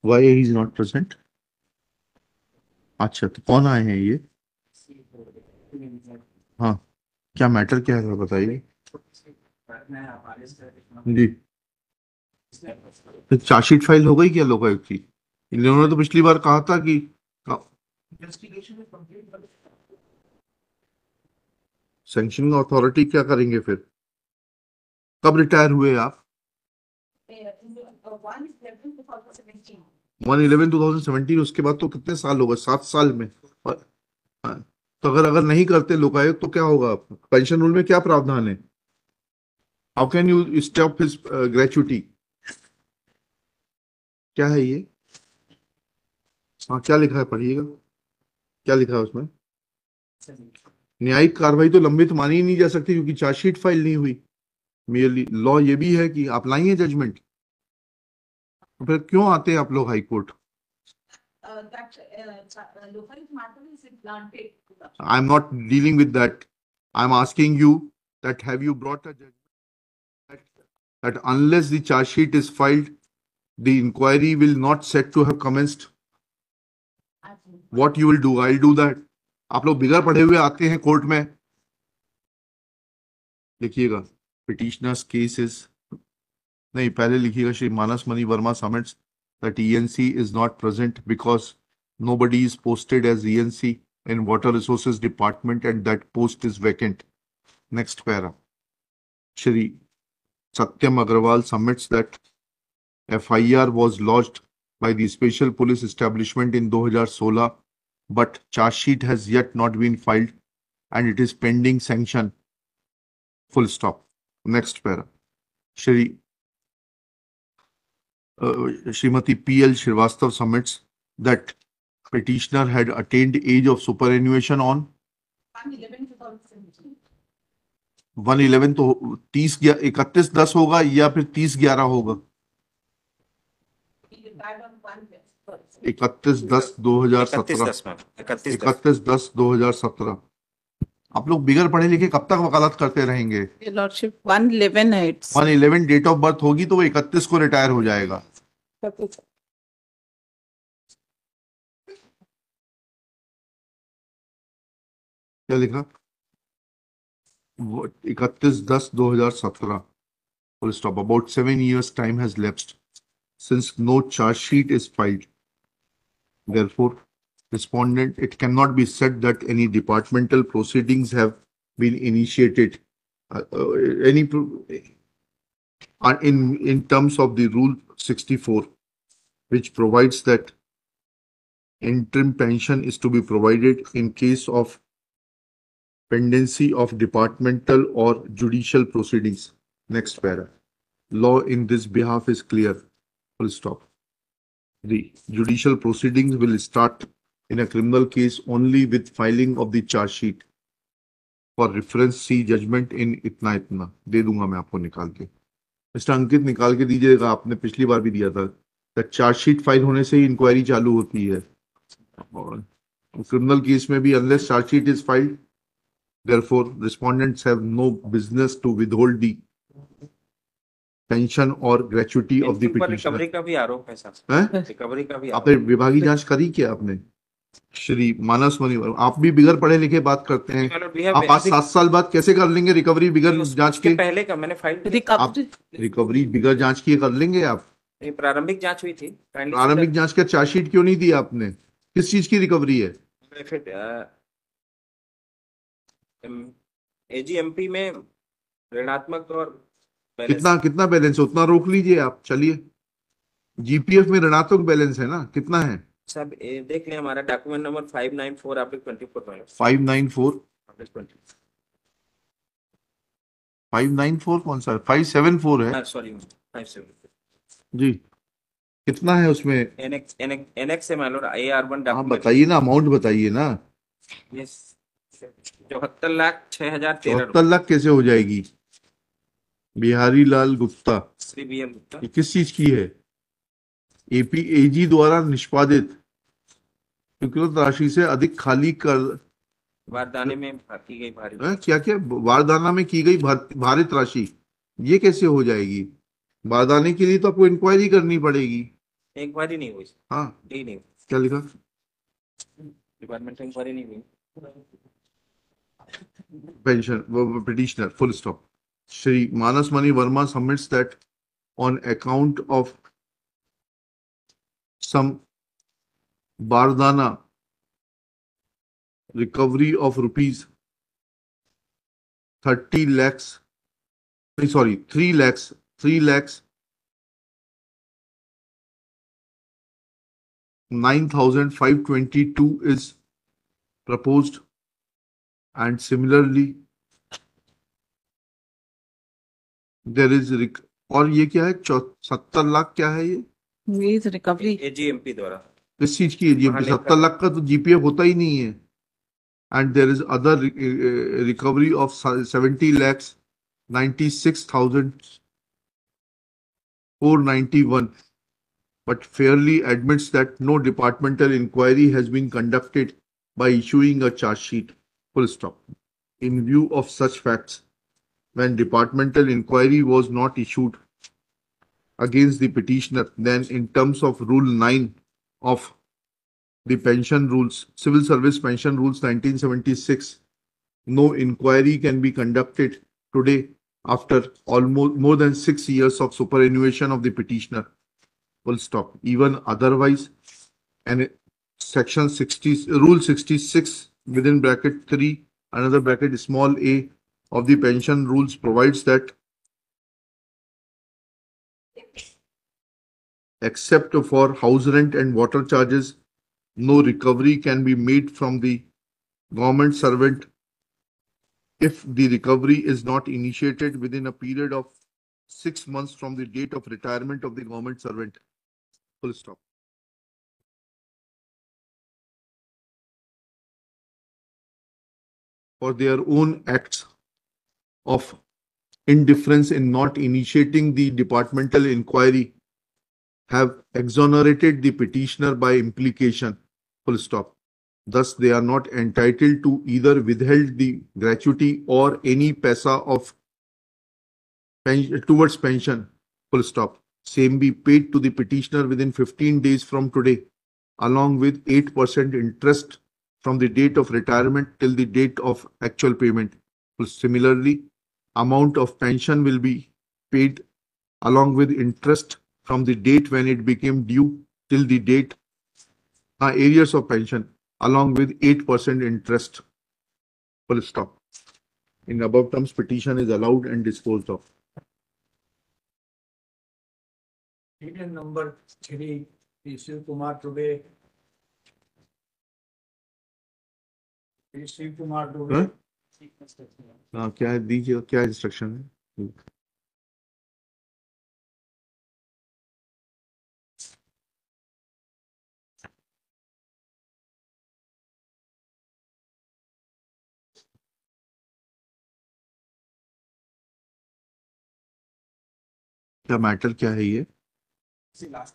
Why he is not present? अच्छा, तो कौन आए हैं ये? हाँ, क्या मैटर क्या है बताइए। जी। तो चार्जशीट फाइल हो गई क्या लोकायुक्त की? इन्होंने तो पिछली बार कहा था कि सैंक्शनिंग अथॉरिटी क्या करेंगे फिर? कब रिटायर हुए आप? 1/11/2017। उसके बाद तो कितने साल हो गए? 7 साल में। और हाँ, तो अगर अगर नहीं करते लोकायुक्त तो क्या होगा? पेंशन रूल में क्या प्रावधान है? How can you stop his gratuity? क्या है ये? हाँ, क्या लिखा है पढ़िएगा। क्या लिखा है उसमें? न्यायिक कार्रवाई तो लंबित मानी ही नहीं जा सकती क्योंकि चार्जशीट फाइल नहीं हुई। मेयरली लॉ ये भी है कि आप लाइए जजमेंट, तो फिर क्यों आते हैं आप लोग high court? I am not dealing with that. I am asking you that have you brought a judgment that unless the charge sheet is filed, the inquiry will not set to have commenced? What you will do? I'll do that. आप लोग बिगड़ पढ़े हुए आते हैं court में। लिखिएगा, petitioners cases, नहीं पहले लिखिएगा, Shri Manas Mani Verma submits that ENC is not present because nobody is posted as ENC in Water Resources Department and that post is vacant. Next para. Shri Satyam Agarwal submits that FIR was lodged by the Special Police Establishment in 2016, but charge sheet has yet not been filed and it is pending sanction. Full stop. Next para. Shri Srimati P.L. Srivastav submits that petitioner had attained age of superannuation on 1/11 तो 31/10 होगा या फिर 30/11 होगा? 31/10/2017। 31/10/2017। आप लोग बिगड़ पढ़े लिखे कब तक वकालत करते रहेंगे? लॉर्डशिप 111 है। 1/11 डेट ऑफ बर्थ होगी तो वो 31 को रिटायर हो जाएगा। क्या लिखा? 31/10/2017। Full stop. About 7 years time has lapsed since no charge sheet is filed. Therefore, respondent, it cannot be said that any departmental proceedings have been initiated. In terms of the Rule 64, which provides that interim pension is to be provided in case of pendency of departmental or judicial proceedings. Next para. Law in this behalf is clear. Full stop. The judicial proceedings will start in a criminal case only with filing of the charge sheet. For reference, see judgment in इतना इतना। दे दूंगा मैं आपको निकाल के। Mister अंकित निकाल के दीजिएगा, आपने पिछली बार भी दिया था। चार्जशीट फाइल होने से ही इंक्वायरी चालू होती है और क्रिमिनल केस में भी unless chargesheet is filed, therefore respondents have no business to withhold the pension or gratuity of the petitioner। Recovery का भी आरोप है सर। रिकवरी का भी आपने विभागीय जांच करी क्या आपने? श्री मानस मणि, आप भी बिगड़ पढ़े लिखे बात करते हैं। आप आज 7 साल बाद कैसे कर लेंगे रिकवरी बिगड़ जांच के? पहले का मैंने फाइल रिकवरी बिगड़ जांच की कर लेंगे आप? प्रारंभिक जांच हुई थी। प्रारंभिक जांच का चार्जशीट क्यों नहीं दिया आपने? किस चीज की रिकवरी है? एजीएमपी में ऋणात्मक और कितना बैलेंस है उतना रोक लीजिए आप। चलिए, जीपीएफ में ऋणात्मक बैलेंस है ना, कितना है? सब देख लें, हमारा डॉक्यूमेंट नंबर 594/24। 594 कौन सा है? 574 है। सॉरी 57 जी। कितना है उसमें? एनएक्स है मान लो AR1 आप बताइए ना, अमाउंट बताइए ना। 74,06,013। 74 लाख कैसे हो जाएगी? बिहारी लाल गुप्ता, श्री BM गुप्ता। ये किस चीज की है? एपीएजी द्वारा निष्पादित स्वीकृत राशि से अधिक खाली कर वारदाने में की गई भारी क्या वारदाना में की गई भारित राशि, ये कैसे हो जाएगी? वारदाने के लिए तो आपको इंक्वायरी करनी पड़ेगी। इंक्वायरी नहीं हुई, हाँ, डी नहीं, क्या लिखा? डिपार्टमेंट इंक्वायरी नहीं हुई। Pension, petitioner, full stop. Shri Manas Mani Verma submits that on account of some Bardana recovery of rupees 30 lakhs, sorry, 3 lakhs, 3 lakhs 9,522 is proposed, and similarly there is और ये क्या है? 70 लाख क्या है ये? With recovery. एजीएमपी द्वारा किस चीज की एजीएमपी? महालेखा 70 लाख का तो जीपीएफ होता ही नहीं है. And there is other recovery of 70 lakhs 96,491, but fairly admits that no departmental inquiry has been conducted by issuing a charge sheet. Full stop. In view of such facts, when departmental inquiry was not issued against the petitioner, then in terms of Rule 9 of the pension rules, Civil Service Pension Rules 1976, no inquiry can be conducted today after almost more than 6 years of superannuation of the petitioner. Full stop. Even otherwise, and section 60, rule 66 within bracket 3, another bracket small a of the pension rules provides that except for house rent and water charges, no recovery can be made from the government servant if the recovery is not initiated within a period of 6 months from the date of retirement of the government servant. Full stop. For their own acts of indifference in not initiating the departmental inquiry have exonerated the petitioner by implication. Full stop. Thus, they are not entitled to either withheld the gratuity or any paisa of towards pension. Full stop. Same be paid to the petitioner within 15 days from today, along with 8% interest from the date of retirement till the date of actual payment. Similarly, amount of pension will be paid along with interest from the date when it became due till the date arrears of pension, along with 8% interest. Full stop. In above terms, petition is allowed and disposed of. Petition number 3, Shiv Kumar Dubey. Shiv Kumar Dubey. हाँ, क्या है दीजिए, क्या instruction है? क्या matter क्या है ये? लास्ट